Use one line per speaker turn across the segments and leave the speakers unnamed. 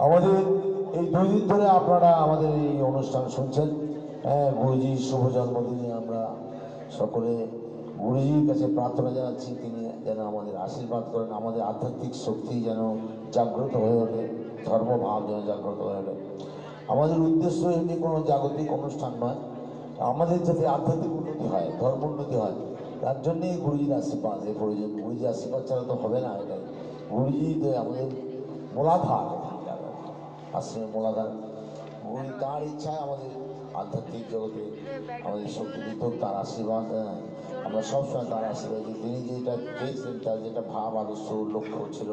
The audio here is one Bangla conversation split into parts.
আমাদের এই 2 দিন ধরে আপনারা আমাদের এই অনুষ্ঠান শুনছেন। গুরুজির শুভ জন্মদিনে আমরা সকলে গুরুজির কাছে প্রার্থনা জানাচ্ছি, তিনি যেন আমাদের আশীর্বাদ করেন, আমাদের আধ্যাত্মিক শক্তি যেন জাগ্রত হয়ে ওঠে, ধর্মভাব যেন জাগ্রত হয়ে ওঠে। আমাদের উদ্দেশ্য এমনি কোনো জাগতিক অনুষ্ঠান নয়, আমাদের যাতে আধ্যাত্মিক উন্নতি হয়, ধর্ম উন্নতি হয়, তার জন্যেই গুরুজির আশীর্বাদ এর প্রয়োজন। গুরুজির আশীর্বাদ ছাড়া তো হবে না। এটাই গুরুজি তো আমাদের মূলাধার, আশ্রমের মূলাধার। গুরুজি তার ইচ্ছায় আমাদের আধ্যাত্মিক জগতে আমাদের শক্তি দিত, তার আশীর্বাদ। আমরা সবসময় তার আশীর্বাদ, তিনি যেটা চেয়েছেন, তার যেটা ভাব আদর্শ লক্ষ্য ছিল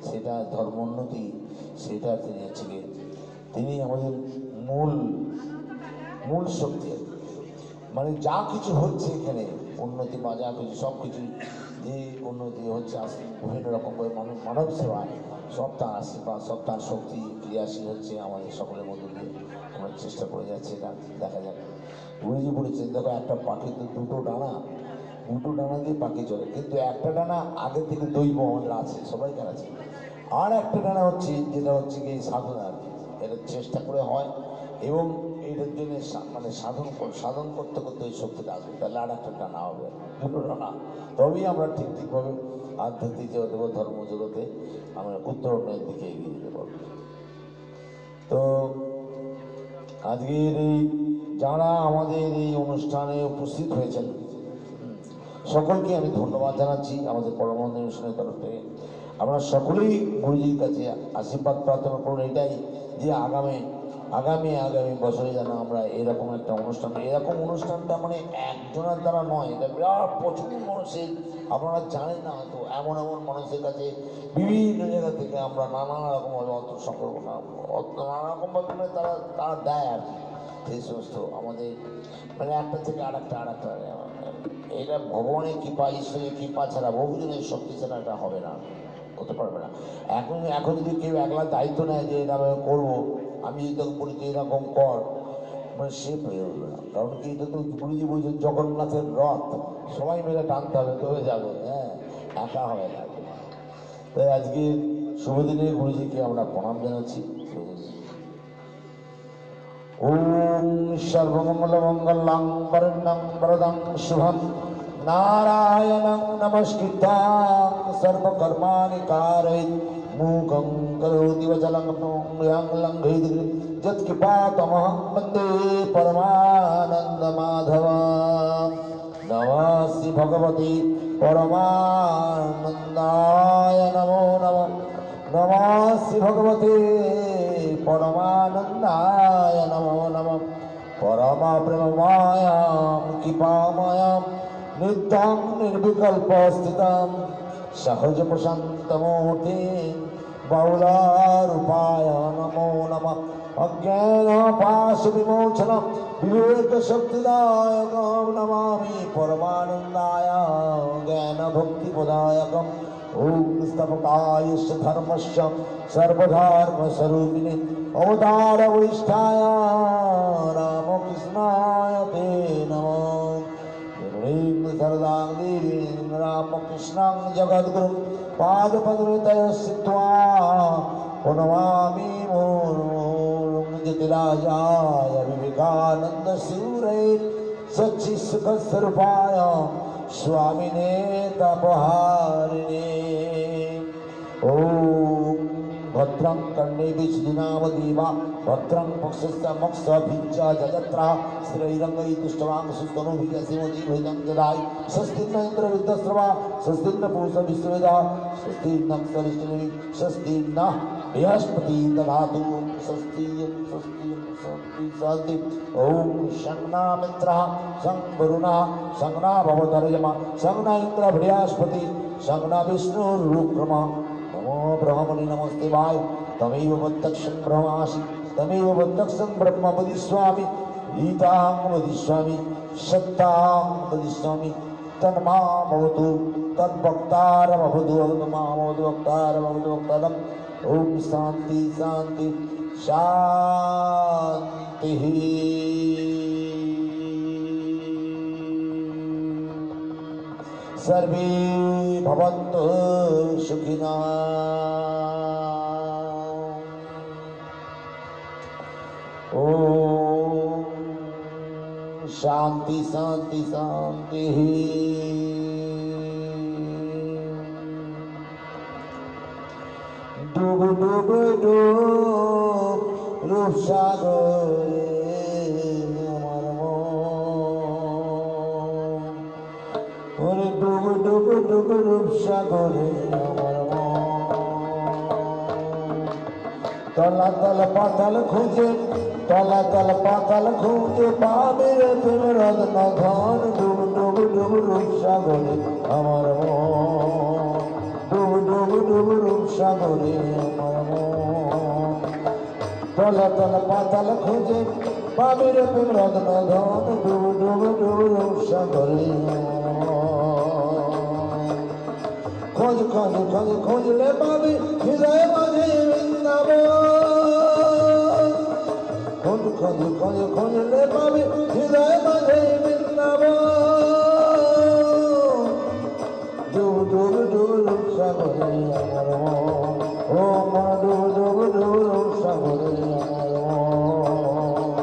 সেটা ধর্মোন্নতি, সেটা তিনি হচ্ছে তিনি আমাদের মূল শক্তি। মানে যা কিছু হচ্ছে এখানে উন্নতি বা যা কিছু সব কিছু যে উন্নতি হচ্ছে বিভিন্ন রকম করে মানব সেবা, সব তার আশীর্বাদ, সব তার শক্তি ক্রিয়াশীল হচ্ছে আমাদের সকলের মধ্যে দিয়ে। আমরা চেষ্টা করে যাচ্ছি, এটা দেখা যাক। গুরুজি বলেছেন, দেখো একটা পাখি তো দুটো ডানা দিয়ে পাখি চলে, কিন্তু একটা ডানা আগে থেকে দৈব আমাদের আছে, সবাইকার আছে। আর একটা ডানা হচ্ছে যেটা হচ্ছে কি সাধনা আর কি, এটা চেষ্টা করে হয় এবং এইটার জন্য মানে সাধন করতে করতে ওই শক্তিটা আসবে, তাহলে আর একটা ডানা হবে, দুটো ডানা। তবেই আমরা ঠিকভাবে আধ্যাত্মিক জগতে বা ধর্ম জগতে আমরা উত্তরণের দিকে এগিয়ে যেতে পারব। তো আজকের এই যারা আমাদের এই অনুষ্ঠানে উপস্থিত হয়েছেন সকলকে আমি ধন্যবাদ জানাচ্ছি আমাদের পরমানন্দ মিশনের তরফ থেকে। আমরা সকলেই গুরুজির কাছে আশীর্বাদ প্রার্থনা করুন এটাই, যে আগামী বছরে যেন আমরা এরকম একটা অনুষ্ঠানটা মানে একজনের দ্বারা নয়, এটা বিরাট প্রচুর মানুষের, আপনারা জানেন না হয়তো, এমন মানুষের কাছে বিভিন্ন জায়গা থেকে আমরা নানা রকমভাবে অর্থ সংগ্রহ, নানা রকমভাবে মানে তারা দেয় আর কি। এই সমস্ত আমাদের মানে একটা থেকে আর একটা এটা ভগবানের কৃপা, ঈশ্বরের কৃপা ছাড়া, বহুজনের শক্তি ছাড়া এটা হবে না, হতে পারবে না। এখন যদি কেউ একলা দায়িত্ব নেয় যে এটা আমি করবো, আমি যদি তখন বলি যে এরকম কর, মানে সে পেয়ে উঠবে না। কারণ কি, এটা তো গুরুজি বলছেন জগন্নাথের রথ, সবাই মিলে টানতে হবে তবে যাবে, একা হবে না। তাই আজকে শুভদিনে গুরুজিকে আমরা প্রণাম জানাচ্ছি। ওম সর্বমঙ্গলমঙ্গলাং বরণ্যং বরদং শুভং নারায়ণং নমস্কৃত্যাং সর্বকর্মাণি कारयेत् मूकं करोति वचलं यं लङ्घयेत् यत्कृपातमहं वन्दे परमानन्दमाधवं। नमः श्री भगवते परमानन्दाय नमो नमः। नमः श्री भगवते परमानन्दाय नमो नमः। परमा प्रेममायां कृपामयां नित्यं निर्विकल्पस्थितं सहज प्रशान्तमूर्ति बहुलारूपाय नमो नमः। अज्ञानपाशविमोचनं विवेकशक्तिदायकं नमामि परमानन्दाय ज्ञानभक्तिप्रदायकम्। ओम स्तवकाय धर्मस्य सर्वधर्मस्वरूपिणे अवतार वरिष्ठाय रामकृष्णाय ते नमः। सरदां देवी रामकृष्णं जगद्गुरुं पादपद्मतः स्थित्वा प्रणमामि जतिराजाय विवेकानन्दसूरये सच्चित्सुखस्वरूपाय स्वामिने तपहारिणे। ओम भद्रं कर्णेभिः सुनामदेवा भद्रं पक्षस्थमक्षभिज्जा जजत्रा स्थिरैरङ्गैतुष्टवांसुस्तनूभिः असीमदीर्घं ददाय। स्वस्ति न इन्द्रवृद्धस्रवा स्वस्ति न पूषा विश्ववेदा स्वस्ति न सरिष्ठिः स्वस्ति न बृहस्पतिः दधातु स्वस्ति स्वस्ति स्वस्ति शान्ति। ओम शन्ना मित्रः शं वरुणः शंना भवतर्यमा शंना इंद्र बृहस्पति शंना विष्णुरुक्रमा। नमो ब्रह्मणे नमस्ते वाय तमेव प्रत्यक्षं ब्रह्मासि तमेव प्रत्यक्षं ब्रह्म वदिष्यामि गीतां वदिष्यामि सत्तां वदिष्यामि तन्मामवतु तद्भक्तारमवतु मामवतु भक्तारमवतु भक्तारम्। ओम शांति शांति शांतिः। सर्वे भवन्तु सुखिनः। ओम शांति शांति शांति। डूब डूब डूब रूप सागरे আমার মন, ওরে ডুব ডুব ডুব রূপ সাগরে আমার মন। তলাতল পাতাল খুঁজে, তলাতল পাতাল খুঁজে পাবে রে প্রেমের রত্ন ধন। ডুব ডুব ডুব রূপ সাগরে আমার মন, ডুব ডুব ডুব রূপ সাগরে আমার মন। তলাতল পাতাল খুঁজে পাবে রে প্রেমের রত্ন ধন। ডুব ডুব ডুব রূপ সাগরে আমার মন। খোঁজ খোঁজ খোঁজ খুঁজলে পাবে হৃদয় মাঝে বৃন্দাবন। খোঁজ খোঁজ খোঁজ খুঁজলে পাবে হৃদয় মাঝে বৃন্দাবন। ডুব ডুব ডুব রূপ সাগরে আমার মন, ও মন ডুব ডুব ডুব রূপ সাগরে আমার মন।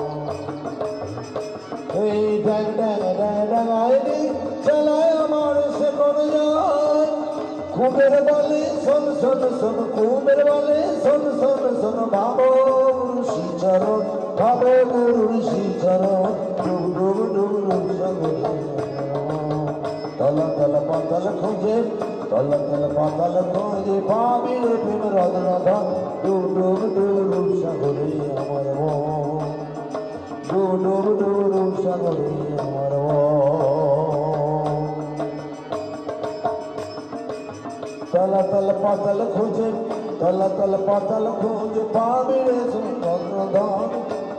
এই ড্যাং ড্যাং ড্যাং ড্যাং আইনি চালায় আমার সে কোন যায়। কুবের বলে শোন শোন শোন, কুবের বলে শোন শোন শোন, ভাবো গুরু শ্রীচরণ, ভাবো গুরু শ্রীচরণ। ডুব ডুব ডুব রূপ সাগরে তলা তলা পাতাল খুঁজে, তলা তলা পাতাল খুঁজে পাবি রে প্রেম রত্ন ধন। ডুব ডুব ডুব রূপ সাগরে আমার মন, ডুব ডুব ডুব রূপ সাগরে আমার মন। তলা তলা পাতাল খুঁজে, তলা তলা পাতাল খুঁজে পাবি রে রত্ন ধন।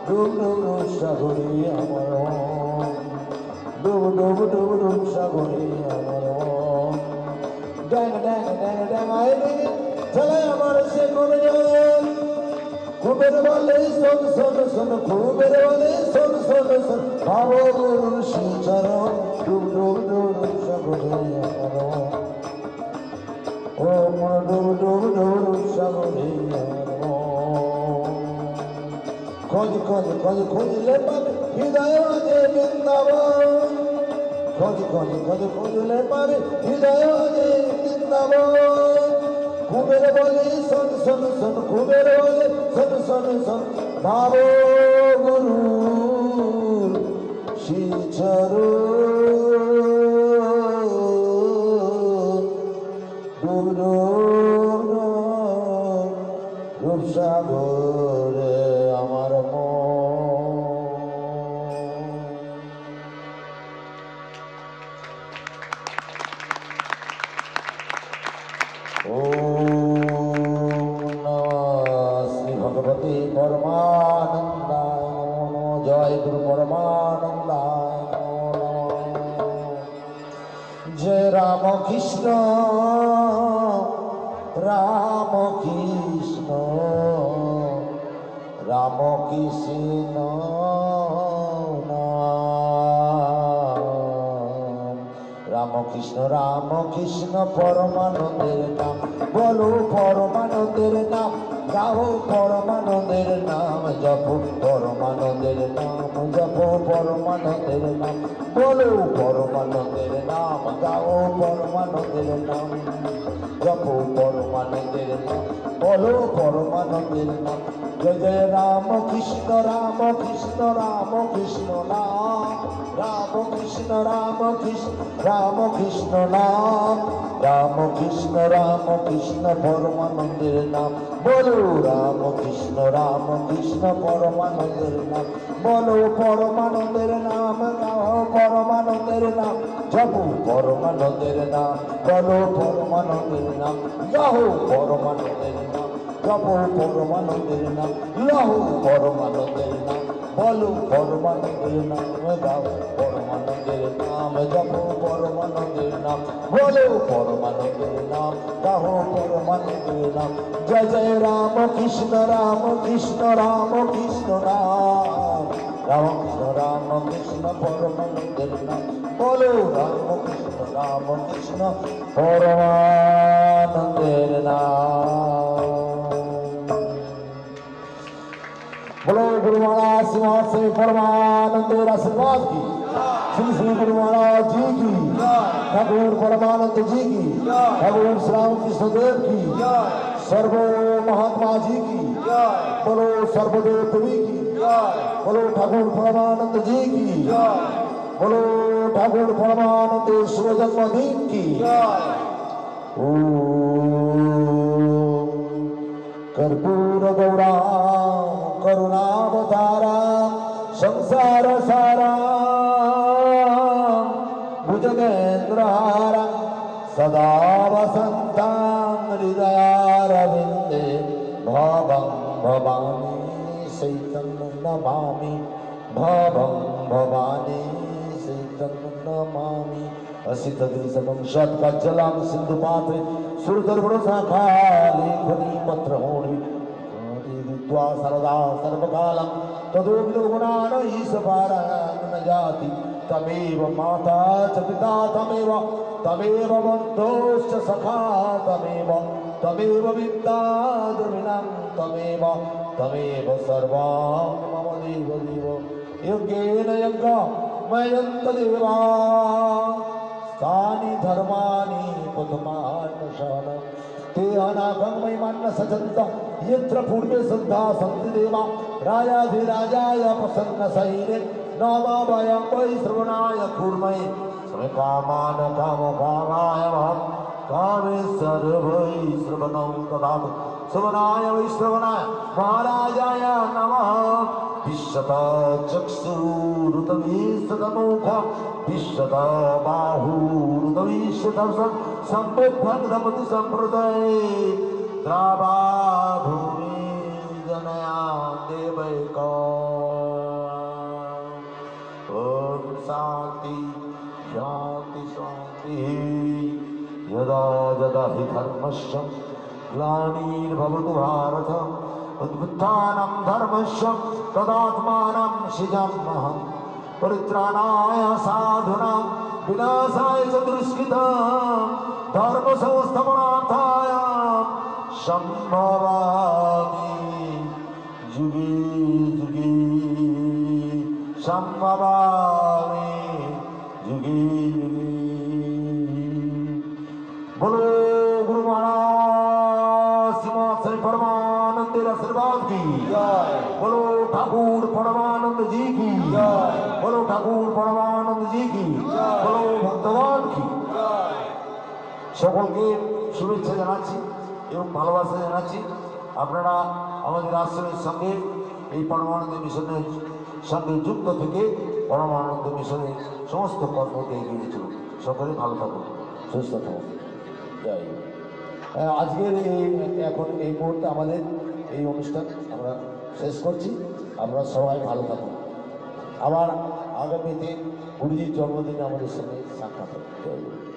ডুব ডুব রূপ সাগরে আমার মন, ডুব ডুব ডুব রূপ সাগরে আমার মন। ড্যাং ড্যাং ড্যাং ড্যাং আইনি চলে আমার সে কোন যায়। কুবের বলে শোন শোন শোন, কুবের বলে শোন শোন শোন, ভাবো গুরু শ্রীচরণ। ডুব ডুব ডুব রূপ সাগরে আমার মন, ও মন ডুব ডুব ডুব রূপ সাগরে আমার মন। খোঁজ খোঁজ খোঁজ খুঁজলে পাবে হৃদয় মাঝে বৃন্দাবন। খোঁজ খোঁজ খোঁজ খুঁজলে পাবে হৃদয় মাঝে বৃন্দাবন। কুবের বলে শোন শোন শোন, কুবের বলে শোন শোন শোন, ভাবো গুরু শ্রীচরণ। ডুব ডুব রূপ সাগরে আমার মন। ওম নমঃ শ্রী ভগবতে পরমানন্দায় নমো নমঃ। জয় গুরু পরমানন্দায় নমো নমঃ। জয় রাম কৃষ্ণ রাম কৃষ্ণ রাম কৃষ্ণ রাম কৃষ্ণ রাম কৃষ্ণ পরমানন্দের নাম। বলো পরমানন্দের নাম, গাও পরমানন্দের নাম, জপো পরমানন্দের নাম, জপো পরমানন্দের নাম। বলো পরমানন্দের নাম, গাও পরমানন্দের নাম, জপো পরমানন্দের নাম, বলো পরমানন্দের নাম। জয় জয় রাম কৃষ্ণ রাম কৃষ্ণ রাম কৃষ্ণ নাম, রাম কৃষ্ণ রাম কৃষ্ণ রাম কৃষ্ণ নাম, রাম কৃষ্ণ পরমানন্দের নাম। বলো রাম কৃষ্ণ পরমানন্দের নাম, বলো পরমানন্দের নাম, গাও পরমানন্দের নাম, জপো পরমানন্দের নাম, বলো পরমানন্দের নাম, গাও পরমানন্দের নাম, জপো পরমানন্দের নাম, লহো পরমানন্দের নাম, বলো পরমানন্দের নাম, গাও পরমানন্দের নাম, জপো পরমানন্দের নাম, বলো পরমানন্দের নাম, গাও পরমানন্দের নাম। জয় জয় রাম কৃষ্ণ রাম কৃষ্ণ রাম কৃষ্ণ নাম, রাম কৃষ্ণ পরমানন্দের নাম, বলো রাম কৃষ্ণ পরমানন্দের নাম। বলো गुरु महाराज सिंहासन से परमानंद आशीर्वाद की, श्री श्री गुरु महाराज जी की, ठाकुर परमानंद जी की, ठाकुर श्री राम कृष्ण देव की, सर्व महात्मा जी की, बोलो सर्वदेव देवी की, बोलो ठाकुर परमानंद जी की, बोलो ठाकुर परमानंद शुभ जन्मदिन की। ओम कर्पूर गौरा करुणावतारा संसार सारा भुजगेन्द्रहारा सदा वसन्तं हृदयारविन्दे भवं भवानी सहितं नमामि, भवं भवानी सहितं नमामि। असितदिशतं षट्कज्जलं सिन्धुपात्रे सुरदर्पणशाखाले ध्वनिपत्रहोणि कृत्वा सर्वदा सर्वकालं तदोऽग्निगुणान् ईशपारायण जाति। तमेव माता च पिता तमेव बन्धुश्च सखा तमेव विद्या द्रविणं तमेव सर्वं मम देव यज्ञेन यज्ञमयन्त देवा तानि धर्माणि प्रथमान्नशान ते अनागं महिमान्न सचन्त यत्र पूर्वे सन्धा सन्ति देवा राजाधिराजाय प्रसन्न सैने नमः वयं वै श्रवणाय कुर्महे समे कामान कामकामाय महं कामेश्वर वै श्रवणं ददातु श्रवणाय वै श्रवणाय महाराजाय नमः विश्वता चक्षुरुतवीशतमुख विश्वता बाहुरुतवीशतं सम्बिद्भद्रमति सम्प्रदये द्रावा भूमि जनया देवैका। ॐ शान्ति शान्ति शान्ति। यदा यदा हि धर्मस्य ग्लानिर्भवतु भारत उद्बुद्धानां धर्मस्य तदात्मानं सृजाम्यहम् परित्राणाय साधूनां विनाशाय च दुष्कृतां धर्मसंस्थापनार्थाय सम्भवामि युगे युगे सम्भवामि युगे युगे। बोलो गुरु महाराज सिंहासन परमानंद आशीर्वाद की, बोलो ठाकुर परमानंद जी की, बोलो ठाकुर परमानंद जी की, बोलो भक्तवान की। সকলকে শুভেচ্ছা জানাচ্ছি এবং ভালোবাসা জানাচ্ছি। আপনারা আমাদের আশ্রমের সঙ্গে এই পরমানন্দ মিশনের সঙ্গে যুক্ত থেকে পরমানন্দ মিশনের সমস্ত কর্মকে এগিয়ে চলুন। সকলে ভালো থাকুন, সুস্থ থাকুন। জয় হিন্দ। আজকের এখন এই মুহূর্তে আমাদের এই অনুষ্ঠান আমরা শেষ করছি। আমরা সবাই ভালো থাকুন। আবার আগামীতে গুরুজির জন্মদিনে আমাদের সঙ্গে সাক্ষাৎ হবে। জয় হিন্দ।